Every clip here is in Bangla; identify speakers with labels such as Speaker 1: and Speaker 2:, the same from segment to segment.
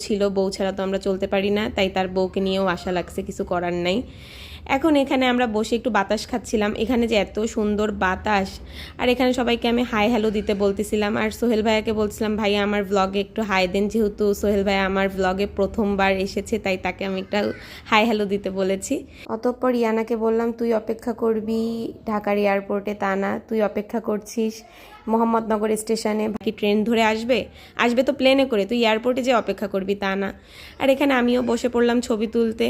Speaker 1: ছিল, বউ ছাড়া তো আমরা চলতে পারি না, তাই তার বউকে নিয়েও আশা লাগছে, কিছু করার নাই। এখন এখানে আমরা বসে একটু বাতাস খাচ্ছিলাম। এখানে যে এত সুন্দর বাতাস, আর এখানে সবাইকে আমি হাই হ্যালো দিতে বলতেছিলাম, আর সোহেল ভাইয়াকে বলছিলাম ভাইয়া আমার ব্লগে একটু হাই দেন, যেহেতু সোহেল ভাইয়া আমার ব্লগে প্রথমবার এসেছে তাই তাকে আমি একটা হাই হ্যালো দিতে বলেছি। অতঃপর ইয়ানাকে বললাম তুই অপেক্ষা করবি ঢাকার এয়ারপোর্টে, তা না তুই অপেক্ষা করছিস মোহাম্মদনগর স্টেশনে, বাকি ট্রেন ধরে আসবে, আসবে তো প্লেনে করে, তুই এয়ারপোর্টে যে অপেক্ষা করবি তা না। আর এখানে আমিও বসে পড়লাম ছবি তুলতে।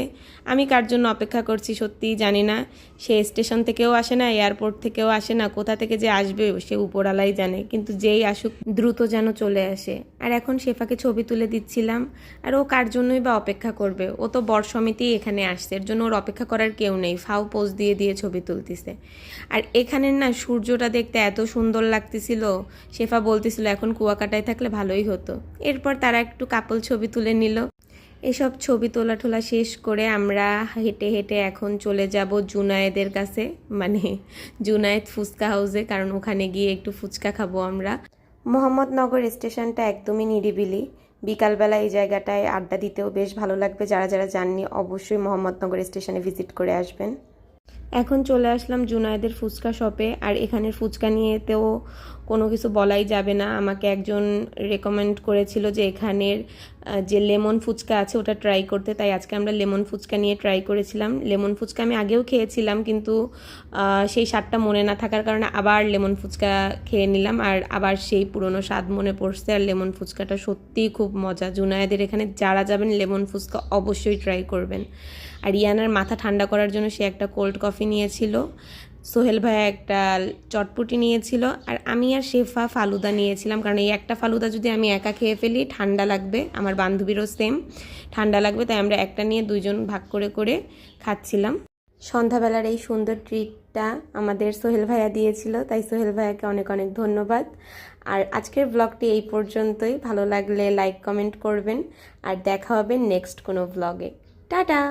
Speaker 1: আমি কার জন্য অপেক্ষা করছি সত্যিই জানি না, সে স্টেশন থেকেও আসে না, এয়ারপোর্ট থেকেও আসে না, কোথা থেকে যে আসবে সে উপরালাই জানে, কিন্তু যেই আসুক দ্রুত যেন চলে আসে। আর এখন শেফাকে ছবি তুলে দিচ্ছিলাম, আর ও কার জন্যই বা অপেক্ষা করবে, ও তো বর সমিতি এখানে আসছে, এর জন্য ওর অপেক্ষা করার কেউ নেই, ফাও পোজ দিয়ে দিয়ে ছবি তুলতেছে। আর এখানের না সূর্যটা দেখতে এত সুন্দর লাগতেছিল, শেফা বলতেছিল এখন কুয়াকাটায় থাকলে ভালোই হতো। এরপর তারা একটু কাপল ছবি তুলে নিল। এসব ছবি তোলা ঠোলা শেষ করে আমরা হেঁটে হেঁটে এখন চলে যাব জুনায়েদের কাছে, মানে জুনায়েদ ফুচকা হাউসে, কারণ ওখানে গিয়ে একটু ফুচকা খাবো আমরা। মোহাম্মদনগর স্টেশনটা একদমই নিরিবিলি, বিকালবেলা এই জায়গাটায় আড্ডা দিতেও বেশ ভালো লাগবে। যারা যারা যাননি অবশ্যই মোহাম্মদনগর স্টেশনে ভিজিট করে আসবেন। এখন চলে আসলাম জুনায়েদের ফুচকা শপে, আর এখানের ফুচকা নিয়েতেও কোনো কিছু বলাই যাবে না। আমাকে একজন রেকমেন্ড করেছিল যে এখানের যে লেমন ফুচকা আছে ওটা ট্রাই করতে, তাই আজকে আমরা লেমন ফুচকা নিয়ে ট্রাই করেছিলাম। লেমন ফুচকা আমি আগেও খেয়েছিলাম, কিন্তু সেই স্বাদটা মনে না থাকার কারণে আবার লেমন ফুচকা খেয়ে নিলাম, আর আবার সেই পুরনো স্বাদ মনে পড়ছে। আর লেমন ফুচকাটা সত্যিই খুব মজা। জুনায়েদের এখানে যারা যাবেন লেমন ফুচকা অবশ্যই ট্রাই করবেন। আর ইয়ানার মাথা ঠান্ডা করার জন্য সে একটা কোল্ড কফি নিয়েছিল, সোহেল ভাইয়া একটা চটপটি নিয়েছিল, আর আমি আর শেফা ফালুদা নিয়েছিলাম, কারণ এই একটা ফালুদা যদি আমি একা খেয়ে ফেলি ঠান্ডা লাগবে, আমার বান্ধবীরও সেম ঠান্ডা লাগবে, তাই আমরা একটা নিয়ে দুইজন ভাগ করে করে খাচ্ছিলাম। সন্ধ্যাবেলার এই সুন্দর ট্রিটটা আমাদের সোহেল ভাইয়া দিয়েছিল, তাই সোহেল ভাইয়াকে অনেক অনেক ধন্যবাদ। আর আজকের ব্লগটি এই পর্যন্তই। ভালো লাগলে লাইক কমেন্ট করবেন, আর দেখা হবে নেক্সট কোনো ব্লগে। টাটা।